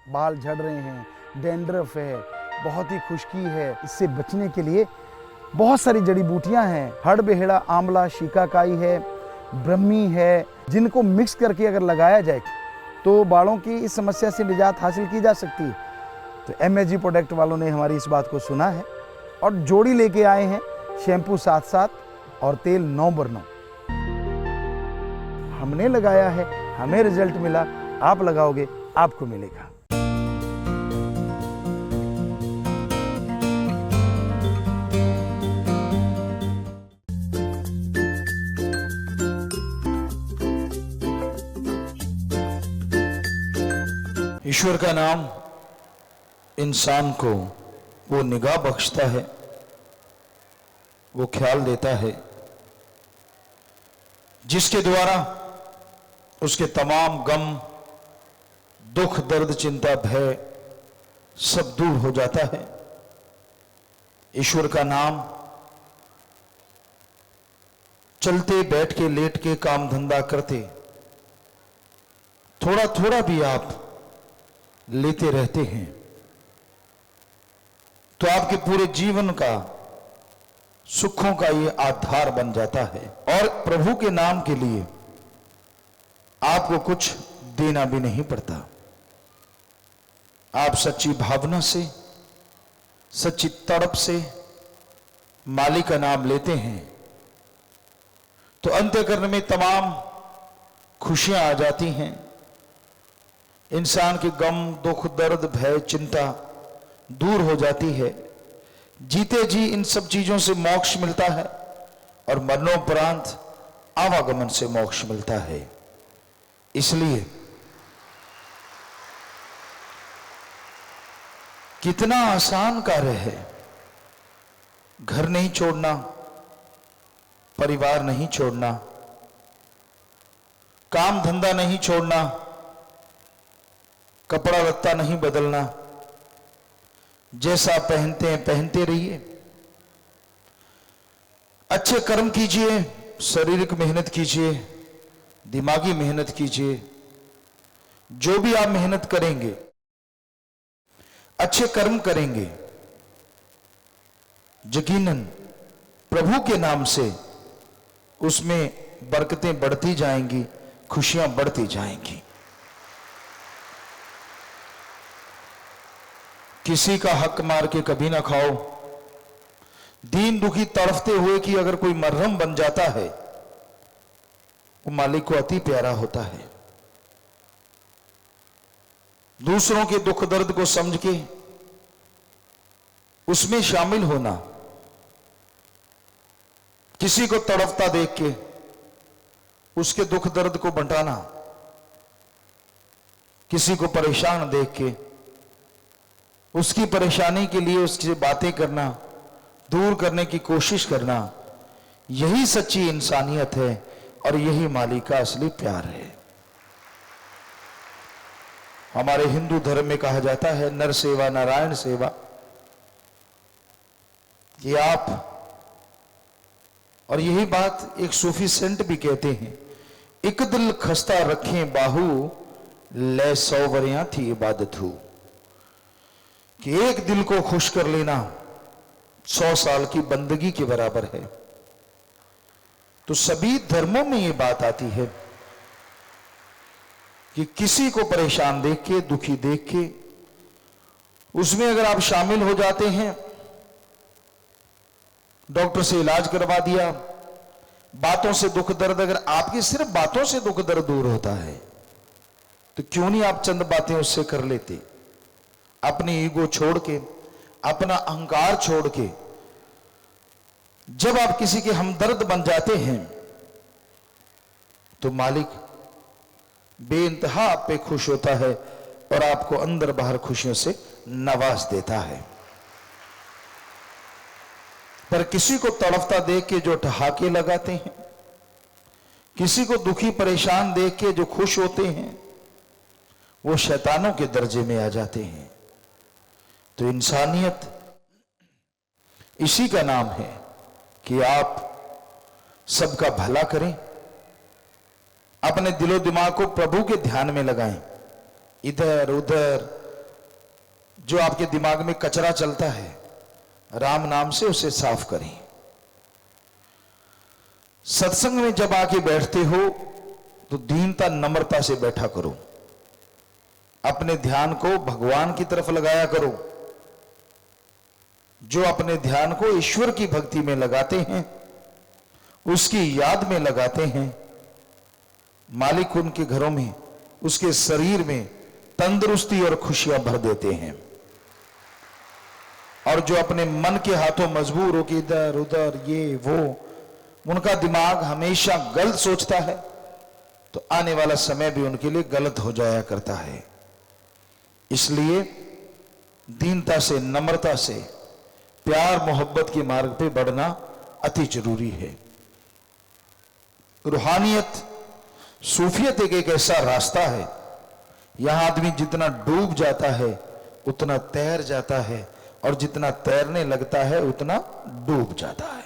बाल झड़ रहे हैं, डैंड्रफ है, बहुत ही खुश्की है, इससे बचने के लिए बहुत सारी जड़ी बूटियां हैं। हड़बेहड़ा, आंवला, शिकाकाई है, ब्रह्मी है, जिनको मिक्स करके अगर लगाया जाए तो बालों की इस समस्या से निजात हासिल की जा सकती है। तो MSG प्रोडक्ट वालों ने हमारी इस बात को सुना है और जोड़ी लेके आए हैं, शैम्पू 7-7 और तेल 9/9। हमने लगाया है, हमें रिजल्ट मिला, आप लगाओगे आपको मिलेगा। ईश्वर का नाम इंसान को वो निगाह बख्शता है, वो ख्याल देता है, जिसके द्वारा उसके तमाम गम, दुख, दर्द, चिंता, भय सब दूर हो जाता है। ईश्वर का नाम चलते, बैठ के, लेट के, काम धंधा करते थोड़ा थोड़ा भी आप लेते रहते हैं तो आपके पूरे जीवन का सुखों का ये आधार बन जाता है। और प्रभु के नाम के लिए आपको कुछ देना भी नहीं पड़ता। आप सच्ची भावना से, सच्ची तड़प से मालिक का नाम लेते हैं तो अंतःकरण में तमाम खुशियां आ जाती हैं। इंसान के गम, दुख, दर्द, भय, चिंता दूर हो जाती है। जीते जी इन सब चीजों से मोक्ष मिलता है और मरणोपरांत आवागमन से मोक्ष मिलता है। इसलिए कितना आसान कार्य है, घर नहीं छोड़ना, परिवार नहीं छोड़ना, काम धंधा नहीं छोड़ना, कपड़ा लत्ता नहीं बदलना, जैसा पहनते हैं पहनते रहिए, अच्छे कर्म कीजिए, शारीरिक मेहनत कीजिए, दिमागी मेहनत कीजिए। जो भी आप मेहनत करेंगे, अच्छे कर्म करेंगे, यकीनन प्रभु के नाम से उसमें बरकतें बढ़ती जाएंगी, खुशियां बढ़ती जाएंगी। किसी का हक मार के कभी ना खाओ। दीन दुखी तड़फते हुए कि अगर कोई मरहम बन जाता है, वो मालिक को अति प्यारा होता है। दूसरों के दुख दर्द को समझ के उसमें शामिल होना, किसी को तड़फता देख के उसके दुख दर्द को बंटाना, किसी को परेशान देख के उसकी परेशानी के लिए उससे बातें करना, दूर करने की कोशिश करना, यही सच्ची इंसानियत है और यही मालिक का असली प्यार है। हमारे हिंदू धर्म में कहा जाता है नर सेवा नारायण सेवा, कि आप, और यही बात एक सूफी संत भी कहते हैं, एक दिल खस्ता रखें बाहू, ले 100 वरियां थी इबादत हो, कि एक दिल को खुश कर लेना 100 साल की बंदगी के बराबर है। तो सभी धर्मों में यह बात आती है कि किसी को परेशान देख के, दुखी देख के, उसमें अगर आप शामिल हो जाते हैं, डॉक्टर से इलाज करवा दिया, बातों से दुख दर्द, अगर आपकी सिर्फ बातों से दुख दर्द दूर होता है तो क्यों नहीं आप चंद बातें उससे कर लेते। अपनी ईगो छोड़ के, अपना अहंकार छोड़ के जब आप किसी के हमदर्द बन जाते हैं तो मालिक बेइंतहा आप पे खुश होता है और आपको अंदर बाहर खुशियों से नवाज देता है। पर किसी को तड़फता देख के जो ठहाके लगाते हैं, किसी को दुखी परेशान देख के जो खुश होते हैं, वो शैतानों के दर्जे में आ जाते हैं। तो इंसानियत इसी का नाम है कि आप सबका भला करें, अपने दिलो दिमाग को प्रभु के ध्यान में लगाएं, इधर उधर जो आपके दिमाग में कचरा चलता है, राम नाम से उसे साफ करें। सत्संग में जब आके बैठते हो तो दीनता नम्रता से बैठा करो। अपने ध्यान को भगवान की तरफ लगाया करो। जो अपने ध्यान को ईश्वर की भक्ति में लगाते हैं, उसकी याद में लगाते हैं, मालिक उनके घरों में, उसके शरीर में तंदुरुस्ती और खुशियां भर देते हैं। और जो अपने मन के हाथों मजबूर होकर इधर उधर ये वो, उनका दिमाग हमेशा गलत सोचता है, तो आने वाला समय भी उनके लिए गलत हो जाया करता है। इसलिए दीनता से, नम्रता से, प्यार मोहब्बत के मार्ग पे बढ़ना अति जरूरी है। रूहानियत, सूफियत एक ऐसा रास्ता है, यहां आदमी जितना डूब जाता है उतना तैर जाता है, और जितना तैरने लगता है उतना डूब जाता है।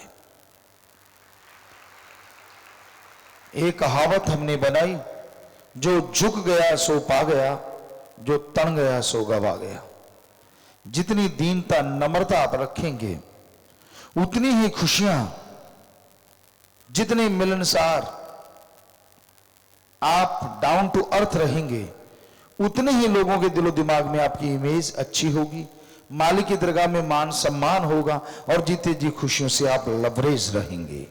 एक कहावत हमने बनाई, जो झुक गया सो पा गया, जो तन गया सो गवा गया। जितनी दीनता नम्रता आप रखेंगे उतनी ही खुशियां, जितने मिलनसार आप डाउन टू अर्थ रहेंगे, उतने ही लोगों के दिलो दिमाग में आपकी इमेज अच्छी होगी, मालिक की दरगाह में मान सम्मान होगा, और जीते जी खुशियों से आप लबरेज रहेंगे।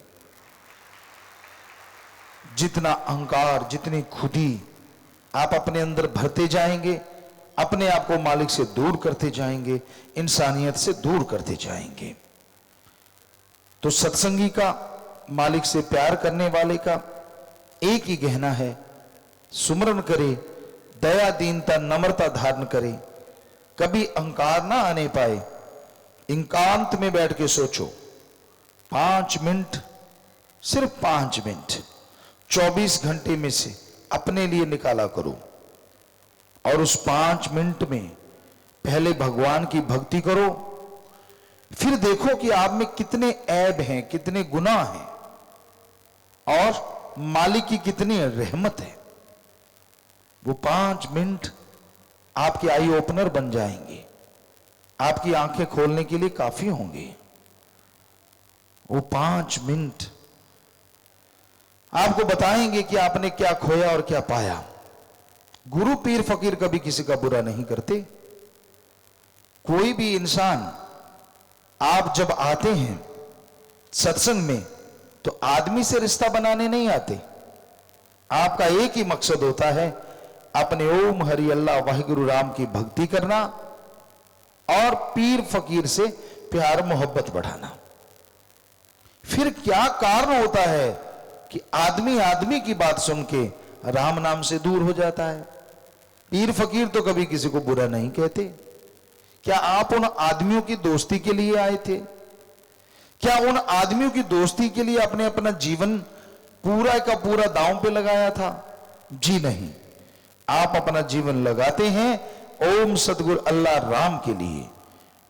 जितना अहंकार, जितनी खुदी आप अपने अंदर भरते जाएंगे, अपने आप को मालिक से दूर करते जाएंगे, इंसानियत से दूर करते जाएंगे। तो सत्संगी का, मालिक से प्यार करने वाले का एक ही गहना है, सुमरन करे, दया दीनता नम्रता धारण करे, कभी अहंकार ना आने पाए। एकांत में बैठ के सोचो, 5 मिनट, सिर्फ 5 मिनट 24 घंटे में से अपने लिए निकाला करो, और उस 5 मिनट में पहले भगवान की भक्ति करो। फिर देखो कि आप में कितने ऐब हैं, कितने गुनाह हैं, और मालिक की कितनी रहमत है। वो 5 मिनट आपके आई ओपनर बन जाएंगे, आपकी आंखें खोलने के लिए काफी होंगे। वो 5 मिनट आपको बताएंगे कि आपने क्या खोया और क्या पाया। गुरु पीर फकीर कभी किसी का बुरा नहीं करते। कोई भी इंसान, आप जब आते हैं सत्संग में तो आदमी से रिश्ता बनाने नहीं आते। आपका एक ही मकसद होता है, अपने ओम हरि अल्लाह वाहिगुरु राम की भक्ति करना और पीर फकीर से प्यार मोहब्बत बढ़ाना। फिर क्या कारण होता है कि आदमी आदमी की बात सुन के राम नाम से दूर हो जाता है। पीर फकीर तो कभी किसी को बुरा नहीं कहते। क्या आप उन आदमियों की दोस्ती के लिए आए थे? क्या उन आदमियों की दोस्ती के लिए आपने अपना जीवन पूरा का पूरा दांव पे लगाया था? जी नहीं। आप अपना जीवन लगाते हैं ओम सतगुरु अल्लाह राम के लिए।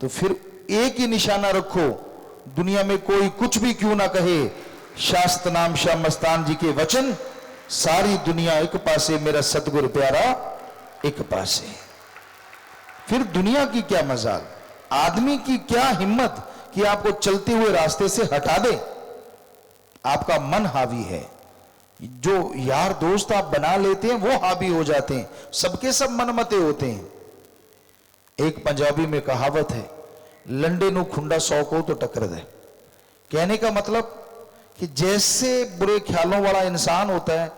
तो फिर एक ही निशाना रखो, दुनिया में कोई कुछ भी क्यों ना कहे, शास्त्र नाम शाह मस्तान जी के वचन, सारी दुनिया एक पासे, मेरा सतगुरु प्यारा एक पासे। फिर दुनिया की क्या मजाल, आदमी की क्या हिम्मत कि आपको चलते हुए रास्ते से हटा दे। आपका मन हावी है। जो यार दोस्त आप बना लेते हैं वो हावी हो जाते हैं, सबके सब मनमते होते हैं। एक पंजाबी में कहावत है, लंडे नु खुंडा 100 को तो टक्कर दे। कहने का मतलब कि जैसे बुरे ख्यालों वाला इंसान होता है,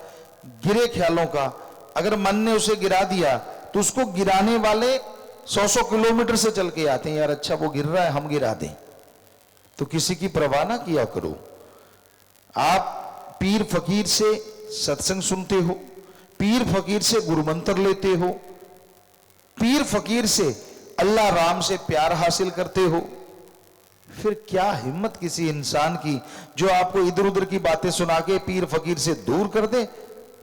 गिरे ख्यालों का, अगर मन ने उसे गिरा दिया तो उसको गिराने वाले 100 किलोमीटर से चल के आते हैं, यार अच्छा वो गिर रहा है हम गिरा दें। तो किसी की परवाह ना किया करो। आप पीर फकीर से सत्संग सुनते हो, पीर फकीर से गुरु मंत्र लेते हो, पीर फकीर से अल्लाह राम से प्यार हासिल करते हो। फिर क्या हिम्मत किसी इंसान की जो आपको इधर उधर की बातें सुना के पीर फकीर से दूर कर दे।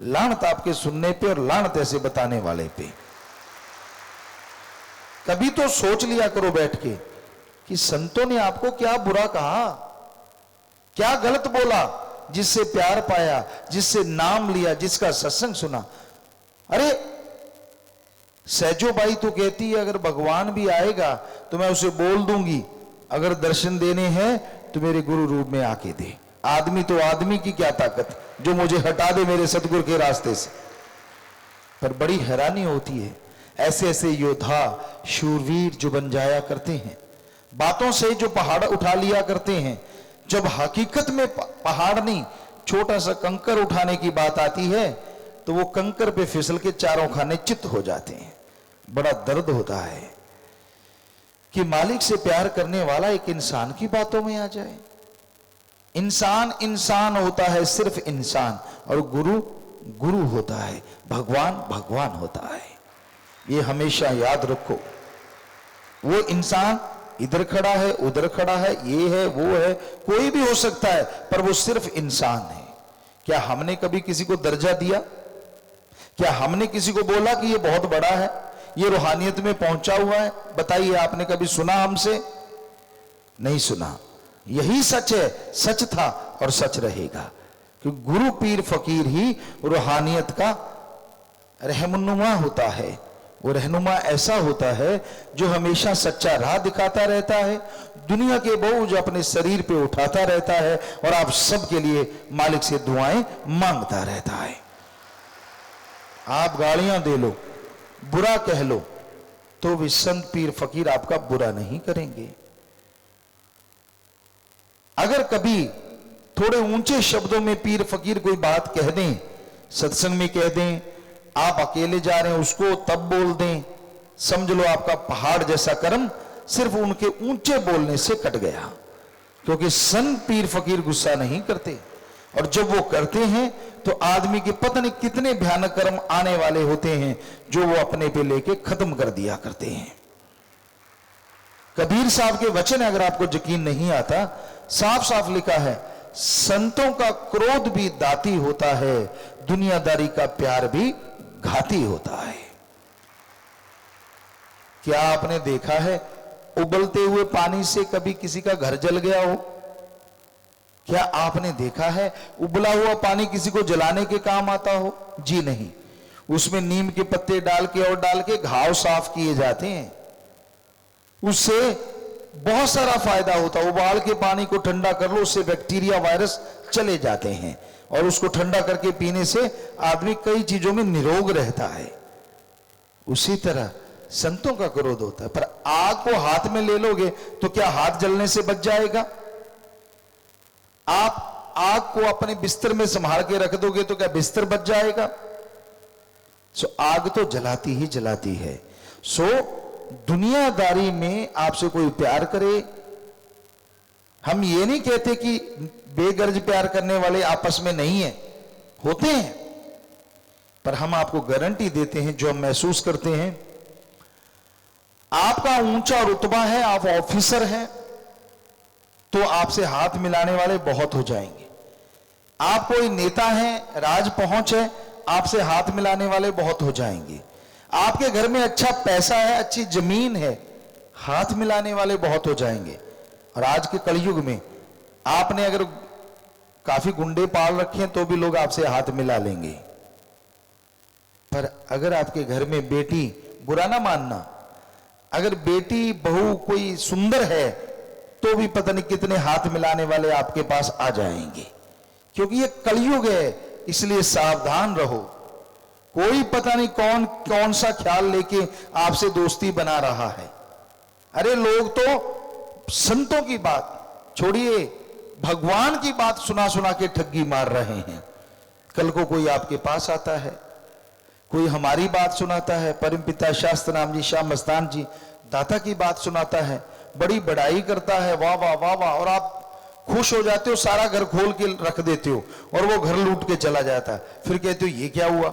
लानत आपके सुनने पे और लानत ऐसे बताने वाले पे। कभी तो सोच लिया करो बैठ के कि संतों ने आपको क्या बुरा कहा, क्या गलत बोला, जिससे प्यार पाया, जिससे नाम लिया, जिसका सत्संग सुना। अरे सहजोबाई तो कहती है अगर भगवान भी आएगा तो मैं उसे बोल दूंगी अगर दर्शन देने हैं तो मेरे गुरु रूप में आके दे। आदमी तो आदमी की क्या ताकत जो मुझे हटा दे मेरे सतगुरु के रास्ते से। पर बड़ी हैरानी होती है, ऐसे ऐसे योद्धा शूरवीर जो बन जाया करते हैं, बातों से जो पहाड़ उठा लिया करते हैं, जब हकीकत में पहाड़ नहीं छोटा सा कंकर उठाने की बात आती है तो वो कंकर पे फिसल के चारों खाने चित्त हो जाते हैं। बड़ा दर्द होता है कि मालिक से प्यार करने वाला एक इंसान की बातों में आ जाए। इंसान इंसान होता है, सिर्फ इंसान, और गुरु गुरु होता है, भगवान भगवान होता है। ये हमेशा याद रखो। वो इंसान इधर खड़ा है, उधर खड़ा है, ये है, वो है, कोई भी हो सकता है, पर वो सिर्फ इंसान है। क्या हमने कभी किसी को दर्जा दिया? क्या हमने किसी को बोला कि ये बहुत बड़ा है, ये रूहानियत में पहुंचा हुआ है? बताइए, आपने कभी सुना हमसे? नहीं सुना। यही सच है, सच था और सच रहेगा कि गुरु पीर फकीर ही रूहानियत का रहनुमा होता है। वो रहनुमा ऐसा होता है जो हमेशा सच्चा राह दिखाता रहता है, दुनिया के बोझ अपने शरीर पे उठाता रहता है और आप सबके लिए मालिक से दुआएं मांगता रहता है। आप गालियां दे लो, बुरा कह लो, तो भी संत पीर फकीर आपका बुरा नहीं करेंगे। अगर कभी थोड़े ऊंचे शब्दों में पीर फकीर कोई बात कह दें, सत्संग में कह दें, आप अकेले जा रहे हैं उसको तब बोल दें, समझ लो आपका पहाड़ जैसा कर्म सिर्फ उनके ऊंचे बोलने से कट गया। क्योंकि संत पीर फकीर गुस्सा नहीं करते, और जब वो करते हैं तो आदमी के पता नहीं कितने भयानक कर्म आने वाले होते हैं जो वो अपने पे लेके खत्म कर दिया करते हैं। कबीर साहब के वचन अगर आपको यकीन नहीं आता, साफ साफ लिखा है, संतों का क्रोध भी दाती होता है, दुनियादारी का प्यार भी घाती होता है। क्या आपने देखा है उबलते हुए पानी से कभी किसी का घर जल गया हो? क्या आपने देखा है उबला हुआ पानी किसी को जलाने के काम आता हो? जी नहीं। उसमें नीम के पत्ते डाल के घाव साफ किए जाते हैं, उससे बहुत सारा फायदा होता है। उबाल के पानी को ठंडा कर लो, उससे बैक्टीरिया वायरस चले जाते हैं, और उसको ठंडा करके पीने से आदमी कई चीजों में निरोग रहता है। उसी तरह संतों का क्रोध होता है। पर आग को हाथ में ले लोगे तो क्या हाथ जलने से बच जाएगा? आप आग को अपने बिस्तर में संभाल के रख दोगे तो क्या बिस्तर बच जाएगा? सो आग तो जलाती ही जलाती है। सो दुनियादारी में आपसे कोई प्यार करे, हम ये नहीं कहते कि बेगर्ज प्यार करने वाले आपस में नहीं है, होते हैं, पर हम आपको गारंटी देते हैं जो हम महसूस करते हैं। आपका ऊंचा रुतबा है, आप ऑफिसर हैं, तो आपसे हाथ मिलाने वाले बहुत हो जाएंगे। आप कोई नेता हैं, राज पहुंच है, आपसे हाथ मिलाने वाले बहुत हो जाएंगे। आपके घर में अच्छा पैसा है, अच्छी जमीन है, हाथ मिलाने वाले बहुत हो जाएंगे। और आज के कलयुग में आपने अगर काफी गुंडे पाल रखे हैं तो भी लोग आपसे हाथ मिला लेंगे। पर अगर आपके घर में बेटी, बुरा ना मानना, अगर बेटी बहू कोई सुंदर है तो भी पता नहीं कितने हाथ मिलाने वाले आपके पास आ जाएंगे। क्योंकि ये कलयुग है, इसलिए सावधान रहो। कोई पता नहीं कौन कौन सा ख्याल लेके आपसे दोस्ती बना रहा है। अरे लोग तो संतों की बात छोड़िए, भगवान की बात सुना सुना के ठगी मार रहे हैं। कल को कोई आपके पास आता है, कोई हमारी बात सुनाता है, परमपिता शास्त्र नाम जी, श्याम मस्तान जी दाता की बात सुनाता है, बड़ी बड़ाई करता है, वाह वाह वाह वाह, और आप खुश हो जाते हो, सारा घर खोल के रख देते हो, और वो घर लूट के चला जाता है। फिर कहते हो ये क्या हुआ?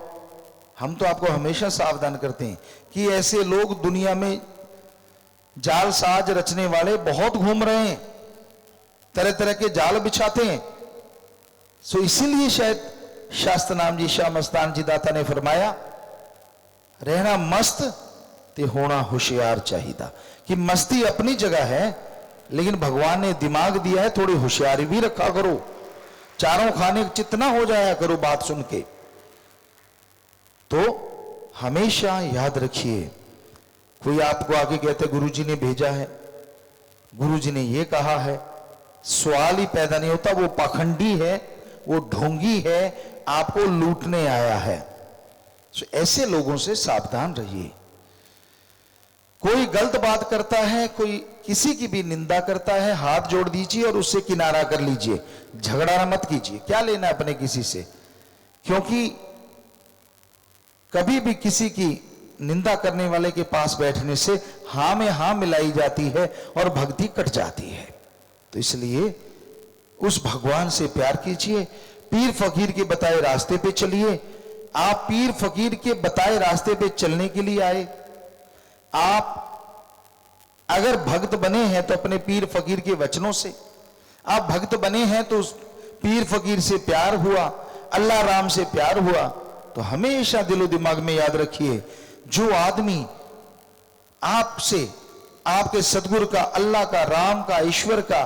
हम तो आपको हमेशा सावधान करते हैं कि ऐसे लोग दुनिया में जाल साज रचने वाले बहुत घूम रहे हैं, तरह तरह के जाल बिछाते हैं। सो इसीलिए शायद शास्त्र नाम जी, श्याम मस्तान जी दाता ने फरमाया, रहना मस्त ते होना होशियार चाहिए। कि मस्ती अपनी जगह है, लेकिन भगवान ने दिमाग दिया है, थोड़ी होशियारी भी रखा करो, चारों खाने चितना हो जाया करो बात सुन के। तो हमेशा याद रखिए, कोई आपको आके कहते गुरुजी ने भेजा है, गुरुजी ने ये कहा है, सवाल ही पैदा नहीं होता। वो पाखंडी है, वो ढोंगी है, आपको लूटने आया है। तो ऐसे लोगों से सावधान रहिए। कोई गलत बात करता है, कोई किसी की भी निंदा करता है, हाथ जोड़ दीजिए और उससे किनारा कर लीजिए, झगड़ा मत कीजिए। क्या लेना अपने किसी से, क्योंकि कभी भी किसी की निंदा करने वाले के पास बैठने से हां में हां मिलाई जाती है और भक्ति कट जाती है। तो इसलिए उस भगवान से प्यार कीजिए, पीर फकीर के बताए रास्ते पे चलिए। आप पीर फकीर के बताए रास्ते पे चलने के लिए आए। आप अगर भक्त बने हैं तो अपने पीर फकीर के वचनों से, आप भक्त बने हैं तो उस पीर फकीर से प्यार हुआ, अल्लाह राम से प्यार हुआ। तो हमेशा दिलो दिमाग में याद रखिए, जो आदमी आपसे, आपके सदगुरु का, अल्लाह का, राम का, ईश्वर का,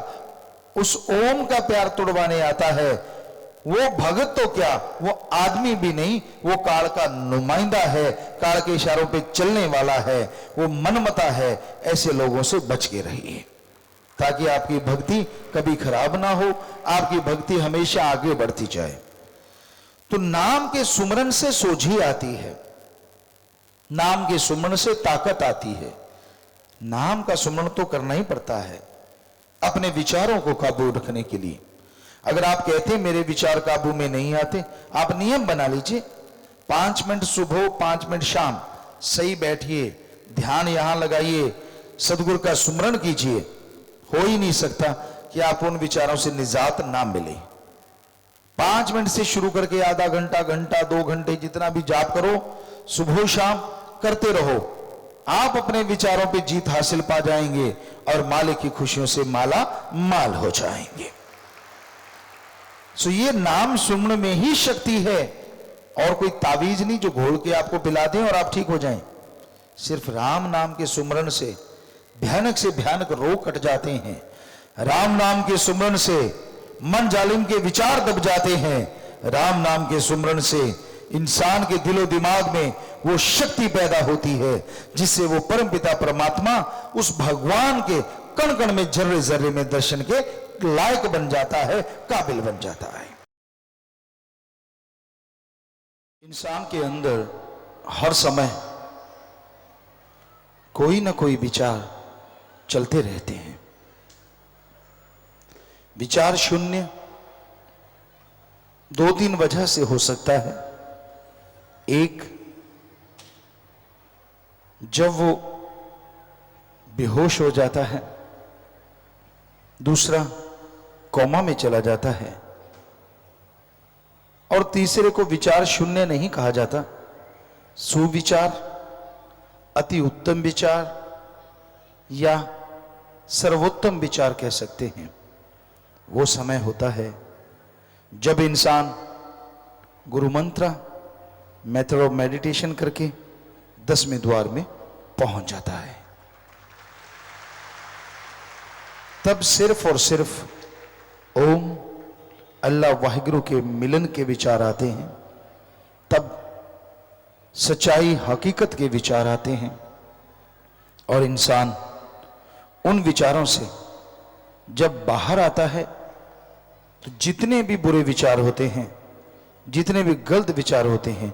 उस ओम का प्यार तोड़वाने आता है, वो भगत तो क्या, वो आदमी भी नहीं, वो काल का नुमाइंदा है, काल के इशारों पे चलने वाला है, वो मनमता है। ऐसे लोगों से बच के रहिए ताकि आपकी भक्ति कभी खराब ना हो, आपकी भक्ति हमेशा आगे बढ़ती जाए। तो नाम के सुमरन से सोझी आती है, नाम के सुमरन से ताकत आती है। नाम का सुमरन तो करना ही पड़ता है अपने विचारों को काबू रखने के लिए। अगर आप कहते हैं मेरे विचार काबू में नहीं आते, आप नियम बना लीजिए, 5 मिनट सुबह, 5 मिनट शाम सही बैठिए, ध्यान यहां लगाइए, सदगुरु का सुमरण कीजिए। हो ही नहीं सकता कि आप उन विचारों से निजात ना मिले। 5 मिनट से शुरू करके आधा घंटा, घंटा, 2 घंटे, जितना भी जाप करो, सुबह शाम करते रहो। आप अपने विचारों पे जीत हासिल पा जाएंगे और मालिक की खुशियों से माला माल हो जाएंगे। सो ये नाम सुमरण में ही शक्ति है, और कोई तावीज नहीं जो घोल के आपको पिला दें और आप ठीक हो जाएं। सिर्फ राम नाम के सुमरण से भयानक से भयानक रोग कट जाते हैं। राम नाम के सुमरण से मन जालिम के विचार दब जाते हैं। राम नाम के सुमरण से इंसान के दिलो दिमाग में वो शक्ति पैदा होती है जिससे वो परमपिता परमात्मा उस भगवान के कण कण में, जर्रे जर्रे में दर्शन के लायक बन जाता है, काबिल बन जाता है। इंसान के अंदर हर समय कोई ना कोई विचार चलते रहते हैं। विचार शून्य 2-3 वजह से हो सकता है। एक, जब वो बेहोश हो जाता है। दूसरा, कोमा में चला जाता है। और तीसरे को विचार शून्य नहीं कहा जाता, सुविचार, अति उत्तम विचार या सर्वोत्तम विचार कह सकते हैं। वो समय होता है जब इंसान गुरु मंत्र, मेथड ऑफ मेडिटेशन करके 10वें द्वार में पहुंच जाता है। तब सिर्फ और सिर्फ ओम, अल्लाह वाहिगुरु के मिलन के विचार आते हैं। तब सच्चाई, हकीकत के विचार आते हैं। और इंसान उन विचारों से जब बाहर आता है तो जितने भी बुरे विचार होते हैं, जितने भी गलत विचार होते हैं,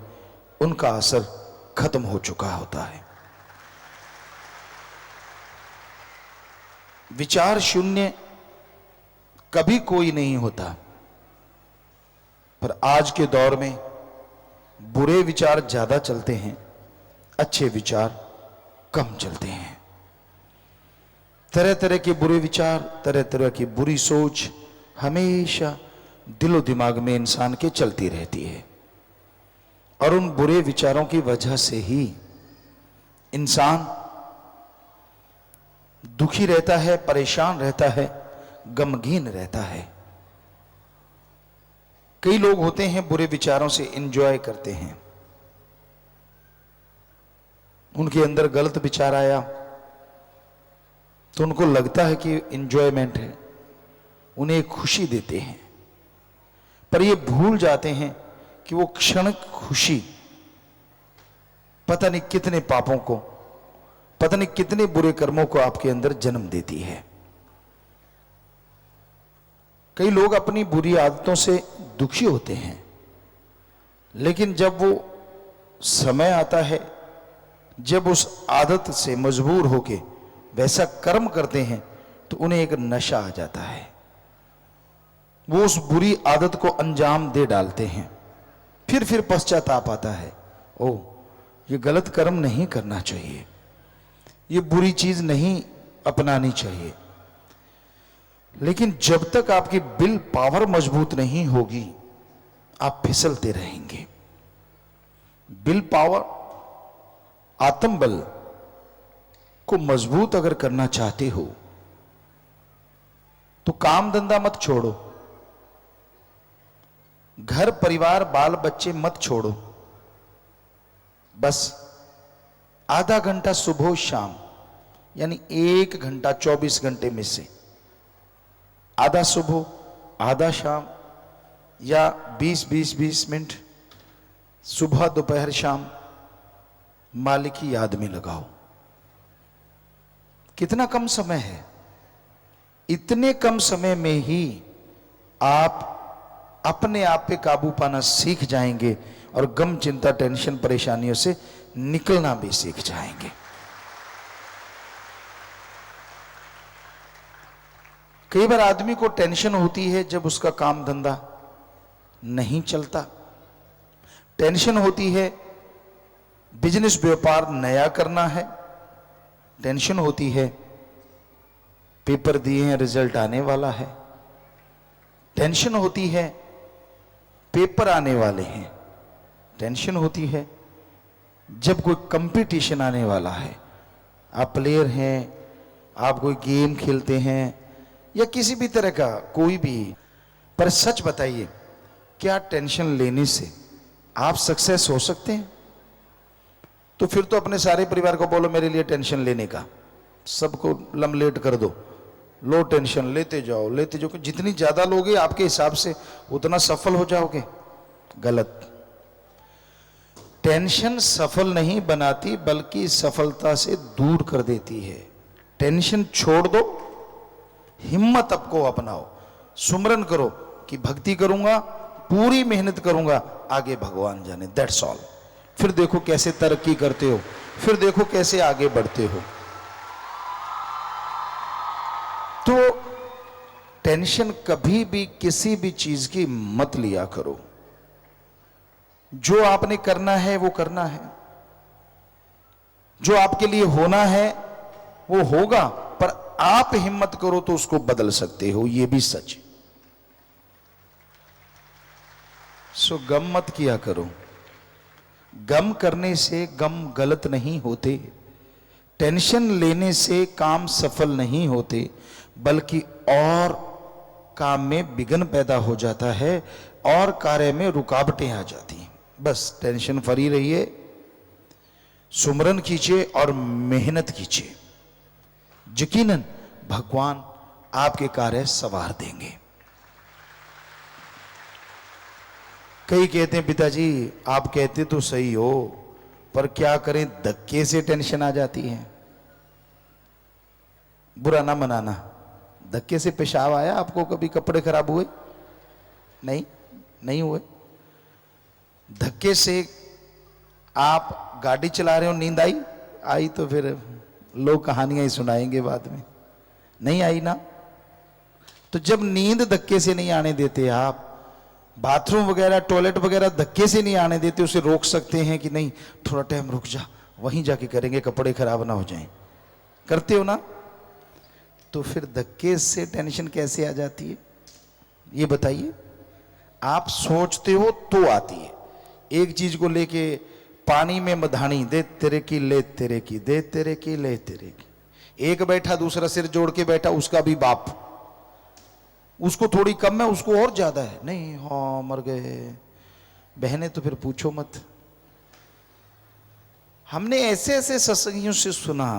उनका असर खत्म हो चुका होता है। विचार शून्य कभी कोई नहीं होता, पर आज के दौर में बुरे विचार ज्यादा चलते हैं, अच्छे विचार कम चलते हैं। तरह तरह के बुरे विचार, तरह तरह की बुरी सोच हमेशा दिलो दिमाग में इंसान के चलती रहती है। और उन बुरे विचारों की वजह से ही इंसान दुखी रहता है, परेशान रहता है, गमगीन रहता है। कई लोग होते हैं बुरे विचारों से एंजॉय करते हैं। उनके अंदर गलत विचार आया तो उनको लगता है कि एंजॉयमेंट है, उन्हें खुशी देते हैं। पर ये भूल जाते हैं कि वो क्षण खुशी पता नहीं कितने पापों को, पता नहीं कितने बुरे कर्मों को आपके अंदर जन्म देती है। कई लोग अपनी बुरी आदतों से दुखी होते हैं, लेकिन जब वो समय आता है, जब उस आदत से मजबूर होके वैसा कर्म करते हैं, तो उन्हें एक नशा आ जाता है। वो उस बुरी आदत को अंजाम दे डालते हैं, फिर पश्चाताप आता है, ओ ये गलत कर्म नहीं करना चाहिए, ये बुरी चीज नहीं अपनानी चाहिए। लेकिन जब तक आपकी विल पावर मजबूत नहीं होगी, आप फिसलते रहेंगे। विल पावर, आत्मबल को मजबूत अगर करना चाहते हो तो काम धंधा मत छोड़ो, घर परिवार बाल बच्चे मत छोड़ो। बस आधा घंटा सुबह शाम, यानी 1 घंटा 24 घंटे में से आधा सुबह आधा शाम, या 20 मिनट सुबह दोपहर शाम मालिक की याद में लगाओ। कितना कम समय है, इतने कम समय में ही आप अपने आप पे काबू पाना सीख जाएंगे और गम चिंता टेंशन परेशानियों से निकलना भी सीख जाएंगे। कई बार आदमी को टेंशन होती है जब उसका काम धंधा नहीं चलता, टेंशन होती है बिजनेस व्यापार नया करना है, टेंशन होती है पेपर दिए हैं रिजल्ट आने वाला है, टेंशन होती है पेपर आने वाले हैं, टेंशन होती है जब कोई कंपटीशन आने वाला है। आप प्लेयर हैं, आप कोई गेम खेलते हैं या किसी भी तरह का कोई भी, पर सच बताइए, क्या टेंशन लेने से आप सक्सेस हो सकते हैं? तो फिर तो अपने सारे परिवार को बोलो मेरे लिए टेंशन लेने का, सबको लमलेट कर दो, लो टेंशन लेते जाओ लेते जाओ। जितनी ज्यादा लोगे आपके हिसाब से उतना सफल हो जाओगे। गलत। टेंशन सफल नहीं बनाती, बल्कि सफलता से दूर कर देती है। टेंशन छोड़ दो, हिम्मत आपको अपनाओ, सुमरन करो कि भक्ति करूंगा, पूरी मेहनत करूंगा, आगे भगवान जाने, दैट्स ऑल। फिर देखो कैसे तरक्की करते हो, फिर देखो कैसे आगे बढ़ते हो। तो टेंशन कभी भी किसी भी चीज की मत लिया करो। जो आपने करना है वो करना है, जो आपके लिए होना है वो होगा, पर आप हिम्मत करो तो उसको बदल सकते हो, ये भी सच। सो गम मत किया करो। गम करने से गम गलत नहीं होते, टेंशन लेने से काम सफल नहीं होते, बल्कि और काम में विघ्न पैदा हो जाता है और कार्य में रुकावटें आ जाती हैं। बस टेंशन फ्री रहिए, सुमरन कीजिए और मेहनत कीजिए, यकीनन भगवान आपके कार्य सवार देंगे। कई कहते हैं पिताजी आप कहते तो सही हो, पर क्या करें धक्के से टेंशन आ जाती है। बुरा ना मनाना, धक्के से पेशाब आया आपको? कभी कपड़े खराब हुए? नहीं हुए। धक्के से आप गाड़ी चला रहे हो, नींद आई तो फिर लोग कहानियां ही सुनाएंगे बाद में। नहीं आई ना? तो जब नींद धक्के से नहीं आने देते आप, बाथरूम वगैरह टॉयलेट वगैरह धक्के से नहीं आने देते, उसे रोक सकते हैं कि नहीं थोड़ा टाइम रुक जा, वहीं जाके करेंगे, कपड़े खराब ना हो जाएं। करते हो ना? तो फिर धक्के से टेंशन कैसे आ जाती है ये बताइए। आप सोचते हो तो आती है। एक चीज को लेके पानी में मधानी, दे तेरे की ले तेरे की, दे तेरे की ले तेरे की। एक बैठा दूसरा सिर जोड़ के बैठा, उसका भी बाप, उसको थोड़ी कम है उसको और ज्यादा है। नहीं हाँ मर गए बहने तो फिर पूछो मत। हमने ऐसे ऐसे सत्संगियों से सुना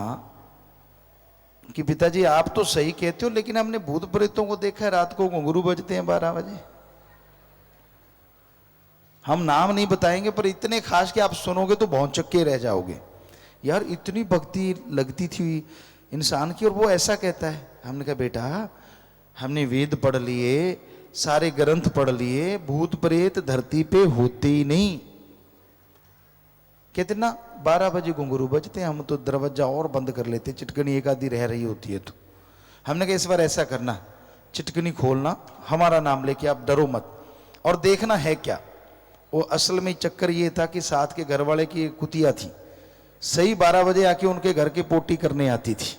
कि पिताजी आप तो सही कहते हो, लेकिन हमने भूत प्रेतों को देखा है रात को घुंघरू बजते हैं 12 बजे। हम नाम नहीं बताएंगे, पर इतने खास कि आप सुनोगे तो भौंचक्के रह जाओगे। यार इतनी भक्ति लगती थी इंसान की, और वो ऐसा कहता है। हमने कहा बेटा हमने वेद पढ़ लिए, सारे ग्रंथ पढ़ लिए, भूत प्रेत धरती पे होते ही नहीं। कहते ना 12 बजे घुंघरू बजते, हम तो दरवाजा और बंद कर लेते, चिटकनी एक आधी रह रही होती है तो। हमने कहा इस बार ऐसा करना, चिटकनी खोलना, हमारा नाम लेके, आप डरो मत, और देखना है क्या। वो असल में चक्कर ये था कि साथ के घर वाले की एक कुतिया थी, सही 12 बजे आके उनके घर के पोटी करने आती थी,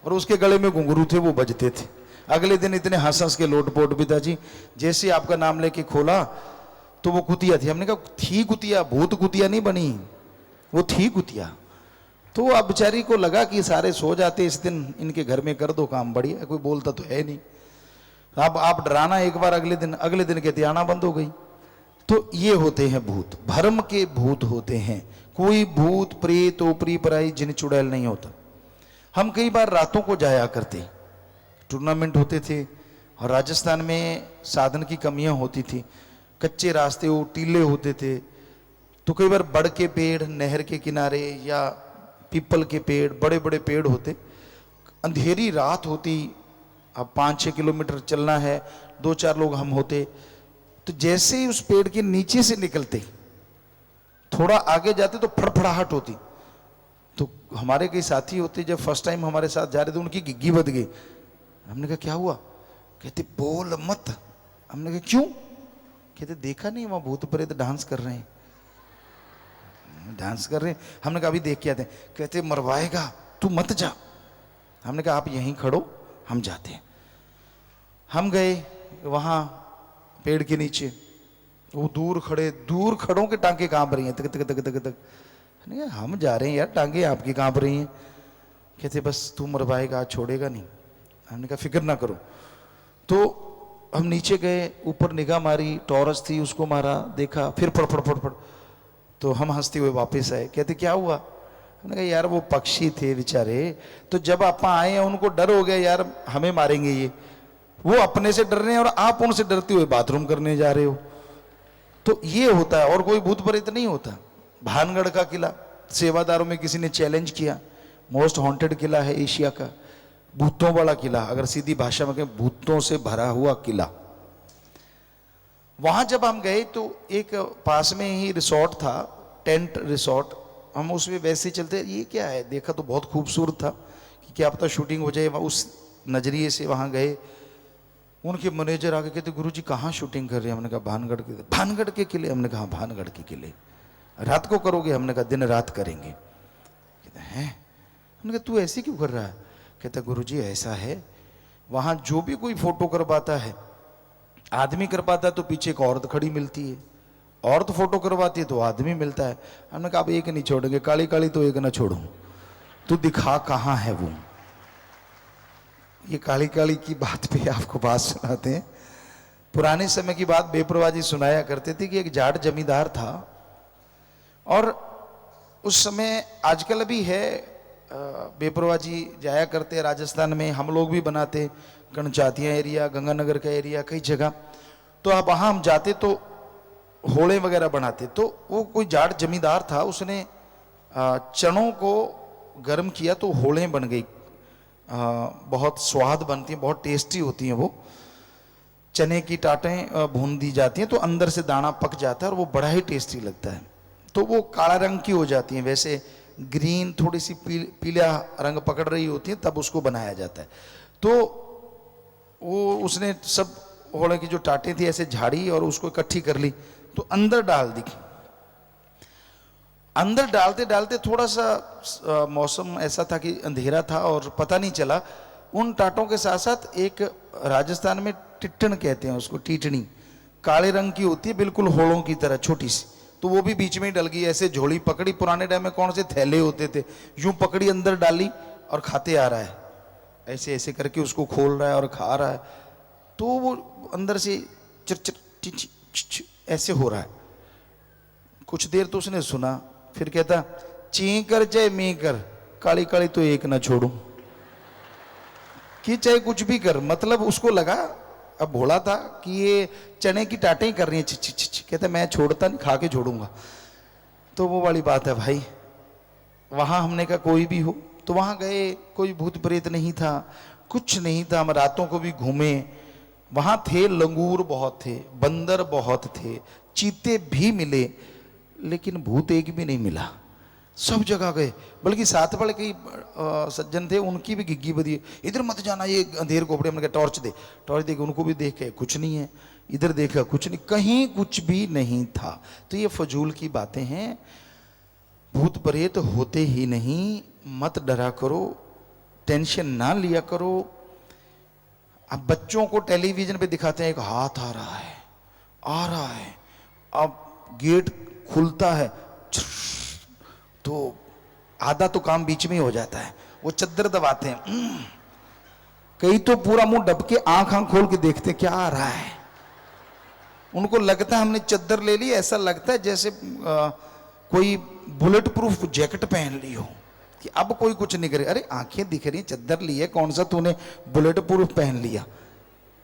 और उसके गले में घुंघरू थे, वो बजते थे। अगले दिन इतने हंस हंस के लोटपोट पिताजी, जैसे आपका नाम लेके खोला तो वो कुतिया थी। हमने कहा थी कुतिया, भूत कुतिया नहीं बनी, वो थी कुतिया। तो अब बेचारी को लगा कि सारे सो जाते इस दिन, इनके घर में कर दो काम, बढ़िया, कोई बोलता तो है नहीं। अब आप डराना एक बार, अगले दिन कहते आना बंद हो गई। तो ये होते हैं भूत, भरम के भूत होते हैं। कोई भूत प्रेत ओपरी पराई जिन चुड़ैल नहीं होता। हम कई बार रातों को जाया करते, टूर्नामेंट होते थे, और राजस्थान में साधन की कमियां होती थी, कच्चे रास्ते वो टीले होते थे, तो कई बार बड़ के पेड़ नहर के किनारे या पीपल के पेड़, बड़े बड़े पेड़ होते, अंधेरी रात होती, अब 5-6 किलोमीटर चलना है, 2-4 लोग हम होते, तो जैसे ही उस पेड़ के नीचे से निकलते, थोड़ा आगे जाते तो फड़फड़ाहट होती। तो हमारे कई साथी होते, जब फर्स्ट टाइम हमारे साथ जा रहे थे, उनकी घिग्गी बद गई। हमने कहा क्या हुआ? कहते बोल मत। हमने कहा क्यों? कहते देखा नहीं वहां भूत प्रेत डांस कर रहे हैं, डांस कर रहे हैं। हमने कहा अभी देख के आते हैं। कहते मरवाएगा, तू मत जा। हमने कहा आप यहीं खड़ो, हम जाते हैं। हम गए वहां पेड़ के नीचे, वो दूर खड़ों के टांगे कांप रही हैं, तक तक तक तक तक। हम जा रहे हैं यार, टांगे आपकी कांप रही हैं। कहते बस तू मरवाएगा, छोड़ेगा नहीं। हमने कहा फिक्र ना करो। तो हम नीचे गए, ऊपर निगाह मारी, टॉरस थी, उसको मारा, देखा, फिर फड़ फड़ फड़ फड़। तो हम हंसते हुए वापस आए। कहते क्या हुआ? हमने कहा यार वो पक्षी थे बेचारे, तो जब आप आए हैं उनको डर हो गया यार हमें मारेंगे ये, वो अपने से डर रहे हैं और आप उनसे डरते हुए बाथरूम करने जा रहे हो। तो ये होता है, और कोई भूत प्रेत नहीं होता। भानगढ़ का किला, सेवादारों में किसी ने चैलेंज किया, मोस्ट हॉन्टेड किला है एशिया का, भूतों वाला किला, अगर सीधी भाषा में कहें भूतों से भरा हुआ किला। वहां जब हम गए तो एक पास में ही रिसोर्ट था, टेंट रिसोर्ट। हम उसमें वैसे ही चलते, ये क्या है, देखा तो बहुत खूबसूरत था कि क्या पता शूटिंग हो जाए। उस नजरिए से वहां गए। उनके मैनेजर आके कहते गुरुजी कहाँ शूटिंग कर रहे हैं? हमने कहा भानगढ़ के। भानगढ़ के किले? हमने कहा भानगढ़ के किले। रात को करोगे? हमने कहा दिन रात करेंगे। कहते हैं। हमने कहा तू ऐसे क्यों कर रहा है? कहता गुरुजी ऐसा है, वहां जो भी कोई फोटो करवाता है, आदमी करवाता है तो पीछे एक औरत खड़ी मिलती है, औरत फोटो करवाती है तो आदमी मिलता है। हमने कहा अब एक नहीं छोड़ेंगे, काली काली तो एक ना छोड़ू, तू दिखा कहाँ है वो। ये काली काली की बात पे आपको बात सुनाते हैं। पुराने समय की बात बेपरवाह जी सुनाया करते थे कि एक जाट जमींदार था, और उस समय आजकल भी है, बेपरवाह जी जाया करते राजस्थान में, हम लोग भी बनाते, गणचातिया एरिया, गंगानगर का एरिया, कई जगह। तो अब वहाँ हम जाते तो होड़े वगैरह बनाते। तो वो कोई जाट जमींदार था, उसने चनों को गर्म किया तो होड़े बन गई। बहुत स्वाद बनती हैं, बहुत टेस्टी होती हैं वो। चने की टाटें भून दी जाती हैं तो अंदर से दाना पक जाता है और वो बड़ा ही टेस्टी लगता है। तो वो काला रंग की हो जाती हैं, वैसे ग्रीन थोड़ी सी पीला रंग पकड़ रही होती है, तब उसको बनाया जाता है। तो वो उसने सब होड़े की जो टाटें थी ऐसे झाड़ी और उसको इकट्ठी कर ली, तो अंदर डाल दी। अंदर डालते डालते थोड़ा सा मौसम ऐसा था कि अंधेरा था और पता नहीं चला। उन टाटों के साथ साथ एक राजस्थान में टिट्टन कहते हैं उसको, टीटनी, काले रंग की होती है, बिल्कुल होड़ों की तरह छोटी सी, तो वो भी बीच में ही डल गई। ऐसे झोली पकड़ी, पुराने टाइम में कौन से थैले होते थे, यूं पकड़ी, अंदर डाली और खाते आ रहा है, ऐसे ऐसे करके उसको खोल रहा है और खा रहा है। तो वो अंदर से चिर ऐसे हो रहा है। कुछ देर तो उसने सुना, फिर कहता ची कर चाहे मी कर, काली काली तो एक ना छोड़ू, कि चाहे कुछ भी कर। मतलब उसको लगा अब भोला था कि ये चने की टाटें ही कर रही हैं, छिछ छिछ छिछ। कहते मैं छोड़ता नहीं, खा के छोड़ूंगा। तो वो वाली बात है भाई। वहां हमने कहा कोई भी हो, तो वहां गए, कोई भूत प्रेत नहीं था, कुछ नहीं था। हम रातों को भी घूमे, वहां थे लंगूर बहुत थे, बंदर बहुत थे, चीते भी मिले, लेकिन भूत एक भी नहीं मिला। सब जगह गए, बल्कि साथ वाले कई सज्जन थे, उनकी भी घिग्गी बदी, इधर मत जाना ये अंधेर कोपड़े। हमने कहा टॉर्च दे, टॉर्च दे के उनको भी देखे, कुछ नहीं है। इधर देखा, कुछ नहीं, कहीं कुछ भी नहीं था। तो ये फजूल की बातें हैं, भूत प्रेत होते ही नहीं। मत डरा करो, टेंशन ना लिया करो। अब बच्चों को टेलीविजन पे दिखाते हैं एक हाथ आ रहा है, आ रहा है, अब गेट खुलता है तो आधा तो काम बीच में ही हो जाता है। वो चद्दर दबाते हैं, कई तो पूरा मुंह डब के आंख खोल के देखते हैं क्या आ रहा है। उनको लगता है हमने चद्दर ले ली, ऐसा लगता है जैसे कोई बुलेट प्रूफ जैकेट पहन ली हो कि अब कोई कुछ नहीं करे। अरे आंखें दिख रही, चद्दर ली है, कौन सा तूने बुलेट प्रूफ पहन लिया।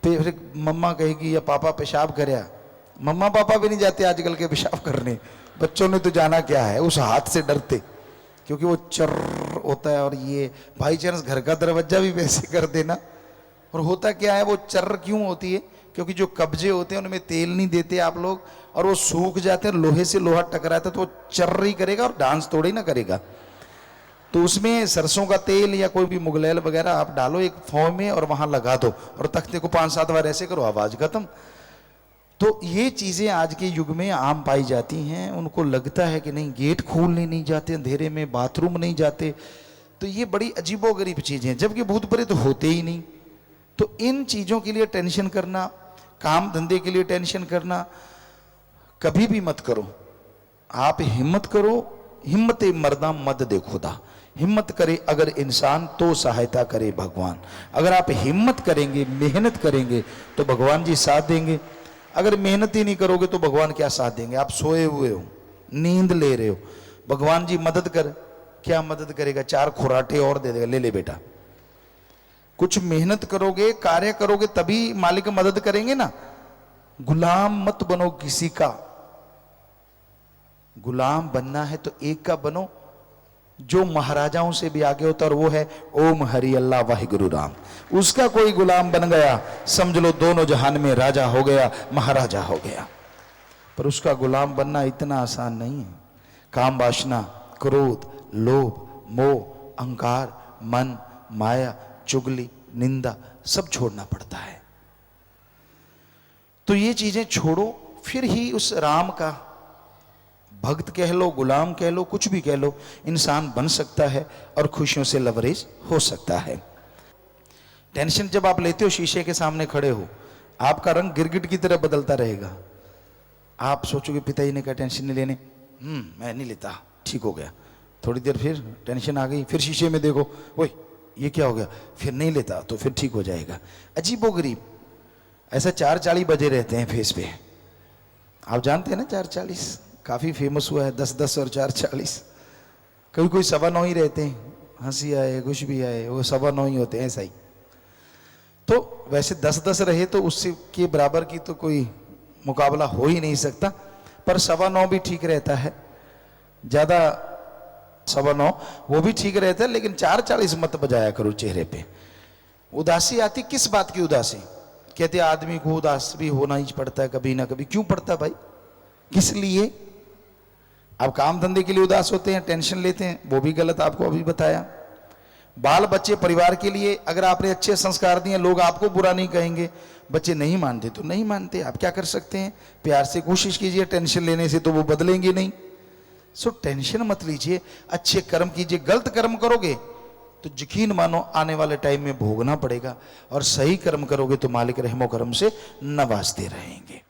फिर मम्मा कहेगी या पापा पेशाब करे, मम्मा पापा भी नहीं जाते आजकल के पेशाब करने, बच्चों ने तो जाना क्या है। उस हाथ से डरते, क्योंकि वो चर्र होता है। और ये भाई चांस घर का दरवाजा भी वैसे कर देना। और होता क्या है, वो चर्र क्यों होती है, क्योंकि जो कब्जे होते हैं उनमें तेल नहीं देते आप लोग, और वो सूख जाते हैं, लोहे से लोहा टकराता है तो वो चर्र ही करेगा और डांस थोड़ी ना करेगा। तो उसमें सरसों का तेल या कोई भी मुगलैल वगैरह आप डालो एक फॉर्म में और वहां लगा दो, और तख्ते को 5-7 बार ऐसे करो, आवाज खत्म। तो ये चीजें आज के युग में आम पाई जाती हैं। उनको लगता है कि नहीं, गेट खोलने नहीं जाते अंधेरे में, बाथरूम नहीं जाते, तो ये बड़ी अजीबोगरीब चीजें हैं, जबकि भूत प्रेत होते ही नहीं। तो इन चीजों के लिए टेंशन करना, काम धंधे के लिए टेंशन करना कभी भी मत करो। आप हिम्मत करो, हिम्मत मर्दा मद दे खुदा। हिम्मत करे अगर इंसान तो सहायता करे भगवान। अगर आप हिम्मत करेंगे, मेहनत करेंगे तो भगवान जी साथ देंगे। अगर मेहनत ही नहीं करोगे तो भगवान क्या साथ देंगे। आप सोए हुए हो, नींद ले रहे हो, भगवान जी मदद कर, क्या मदद करेगा, 4 खुराटे और दे देगा, ले ले बेटा। कुछ मेहनत करोगे, कार्य करोगे, तभी मालिक मदद करेंगे ना। गुलाम मत बनो किसी का। गुलाम बनना है तो एक का बनो जो महाराजाओं से भी आगे होता, और वो है ओम हरि अल्लाह वाहिगुरु राम। उसका कोई गुलाम बन गया, समझ लो दोनों जहान में राजा हो गया, महाराजा हो गया। पर उसका गुलाम बनना इतना आसान नहीं है। काम वासना, क्रोध, लोभ, मोह, अहंकार, मन, माया, चुगली, निंदा सब छोड़ना पड़ता है। तो ये चीजें छोड़ो, फिर ही उस राम का भक्त कह लो, गुलाम कह लो, कुछ भी कह लो, इंसान बन सकता है और खुशियों से लवरेज हो सकता है। टेंशन जब आप लेते हो, शीशे के सामने खड़े हो, आपका रंग गिरगिट की तरह बदलता रहेगा। आप सोचोगे पिताजी ने कहा टेंशन नहीं लेने, मैं नहीं लेता, ठीक हो गया। थोड़ी देर फिर टेंशन आ गई, फिर शीशे में देखो, ओए ये क्या हो गया, फिर नहीं लेता तो फिर ठीक हो जाएगा। अजीबोगरीब ऐसा 4:40 बजे रहते हैं फेस पे। आप जानते हैं ना 4:40 काफी फेमस हुआ है, 10-10 और 4:40। कभी कोई 9:15 ही रहते हैं, हंसी आए कुछ भी आए वो 9:15 ही होते हैं, ऐसा ही। तो वैसे 10-10 रहे तो उससे के बराबर की तो कोई मुकाबला हो ही नहीं सकता, पर 9:15 भी ठीक रहता है, ज्यादा 9:15 वो भी ठीक रहता है, लेकिन 4:40 मत बजाया करो चेहरे पे। उदासी आती किस बात की उदासी, कहते आदमी को उदास भी होना ही पड़ता है कभी ना कभी। क्यों पड़ता है भाई, किस लिए? आप काम धंधे के लिए उदास होते हैं, टेंशन लेते हैं, वो भी गलत, आपको अभी बताया। बाल बच्चे परिवार के लिए अगर आपने अच्छे संस्कार दिए, लोग आपको बुरा नहीं कहेंगे। बच्चे नहीं मानते तो नहीं मानते, आप क्या कर सकते हैं, प्यार से कोशिश कीजिए, टेंशन लेने से तो वो बदलेंगे नहीं। सो टेंशन मत लीजिए, अच्छे कर्म कीजिए। गलत कर्म करोगे तो यकीन मानो आने वाले टाइम में भोगना पड़ेगा, और सही कर्म करोगे तो मालिक रहमो करम से नवाजते रहेंगे।